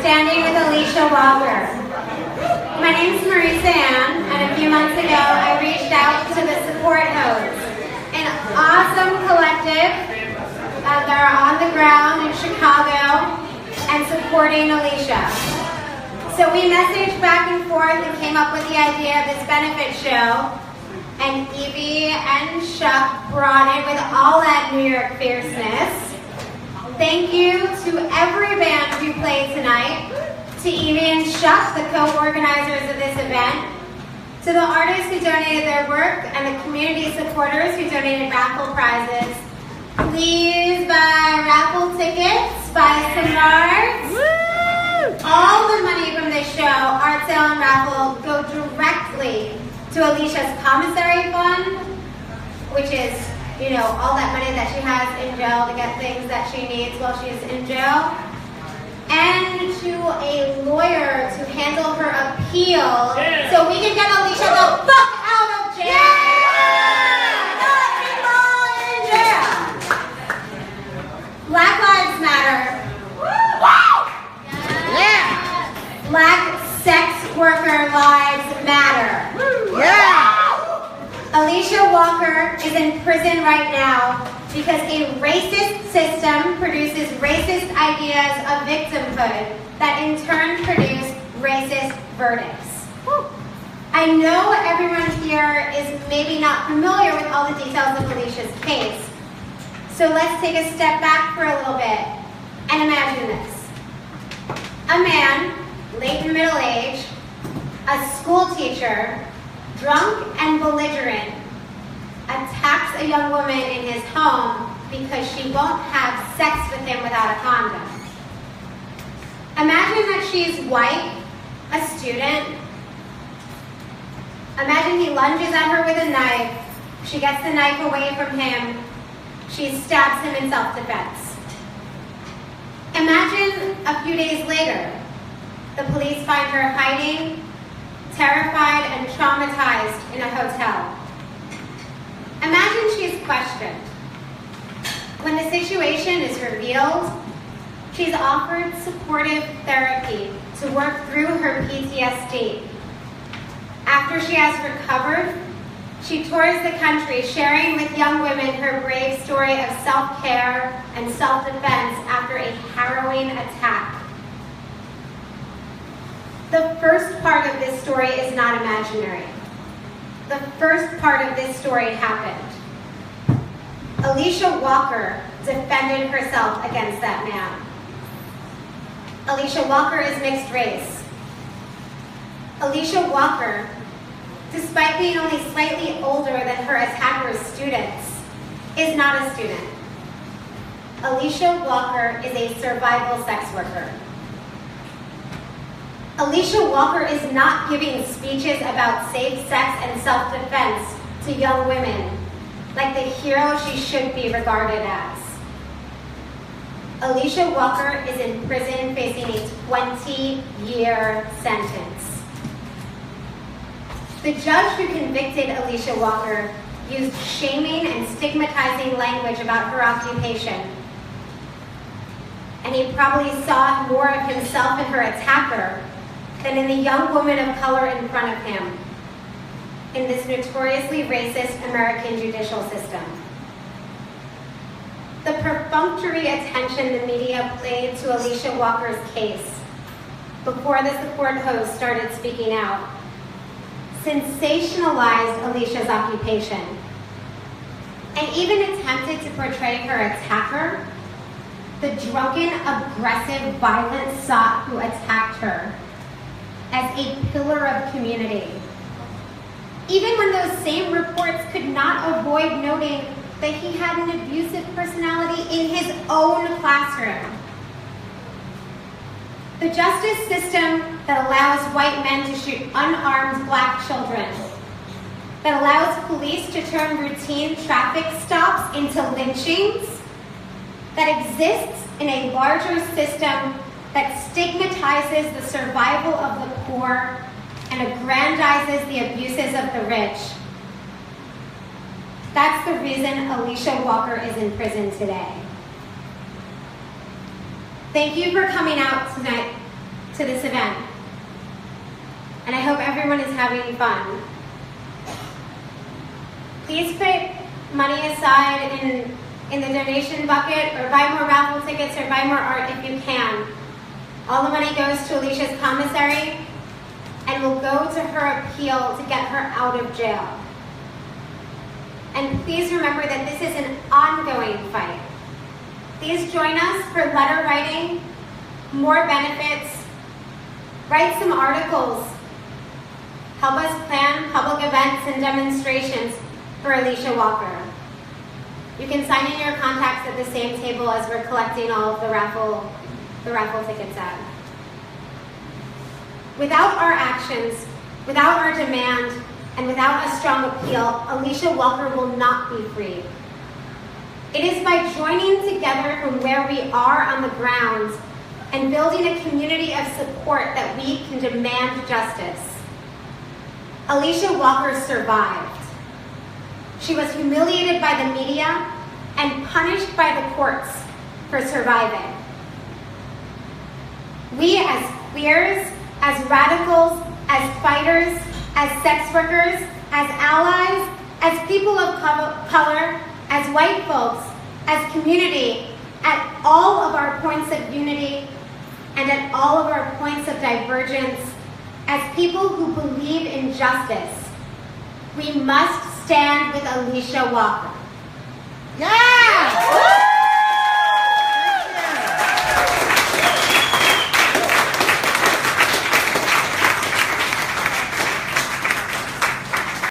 standing with Alicia Walker. My name is Marisa, and a few months ago I reached out to the Support Hosts, an awesome collective that are on the ground in Chicago and supporting Alicia. So we messaged back and forth and came up with the idea of this benefit show, and Evie and Chuck brought it with all that New York fierceness. Thank you to every band who played tonight, to Evie and Chuck, the co-organizers of this event, to the artists who donated their work, and the community supporters who donated raffle prizes. Please buy raffle tickets, buy some cards. All the money from this show, art sale and raffle, go directly to Alicia's commissary fund, which is, you know, all that money that she has in jail to get things that she needs while she's in jail, and to a lawyer to handle her appeal so we can get Alicia the fuck out of jail. Not people in jail. Black Lives Matter. Black sex worker lives matter. Alicia Walker is in prison right now because a racist system produces racist ideas of victimhood that in turn produce racist verdicts. I know everyone here is maybe not familiar with all the details of Alicia's case, so let's take a step back for a little bit and imagine this. A man, late in middle age, a school teacher, drunk and belligerent, attacks a young woman in his home because she won't have sex with him without a condom. Imagine that she's white, a student. Imagine he lunges at her with a knife. She gets the knife away from him. She stabs him in self-defense. Imagine a few days later, the police find her hiding, terrified and traumatized in a hotel. Imagine she's questioned. When the situation is revealed, she's offered supportive therapy to work through her PTSD. After she has recovered, she tours the country sharing with young women her brave story of self-care and self-defense after a harrowing attack. The first part of this story is not imaginary. The first part of this story happened. Alicia Walker defended herself against that man. Alicia Walker is mixed race. Alicia Walker, despite being only slightly older than her attacker's students, is not a student. Alicia Walker is a survival sex worker. Alicia Walker is not giving speeches about safe sex and self-defense to young women like the hero she should be regarded as. Alicia Walker is in prison facing a 20-year sentence. The judge who convicted Alicia Walker used shaming and stigmatizing language about her occupation. And he probably saw more of himself in her attacker than in the young woman of color in front of him in this notoriously racist American judicial system. The perfunctory attention the media played to Alicia Walker's case before the support host started speaking out sensationalized Alicia's occupation and even attempted to portray her attacker, the drunken, aggressive, violent sot who attacked her, as a pillar of community. Even when those same reports could not avoid noting that he had an abusive personality in his own classroom. The justice system that allows white men to shoot unarmed black children, that allows police to turn routine traffic stops into lynchings, that exists in a larger system that stigmatizes the survival of the poor and aggrandizes the abuses of the rich. That's the reason Alicia Walker is in prison today. Thank you for coming out tonight to this event. And I hope everyone is having fun. Please put money aside in the donation bucket, or buy more raffle tickets, or buy more art if you can. All the money goes to Alicia's commissary and will go to her appeal to get her out of jail. And please remember that this is an ongoing fight. Please join us for letter writing, more benefits, write some articles, help us plan public events and demonstrations for Alicia Walker. You can sign in your contacts at the same table as we're collecting all of the raffle tickets at. Without our actions, without our demand, and without a strong appeal, Alicia Walker will not be free. It is by joining together from where we are on the ground and building a community of support that we can demand justice. Alicia Walker survived. She was humiliated by the media and punished by the courts for surviving. We as queers, as radicals, as fighters, as sex workers, as allies, as people of color, as white folks, as community, at all of our points of unity and at all of our points of divergence, as people who believe in justice, we must stand with Alicia Walker. Yeah!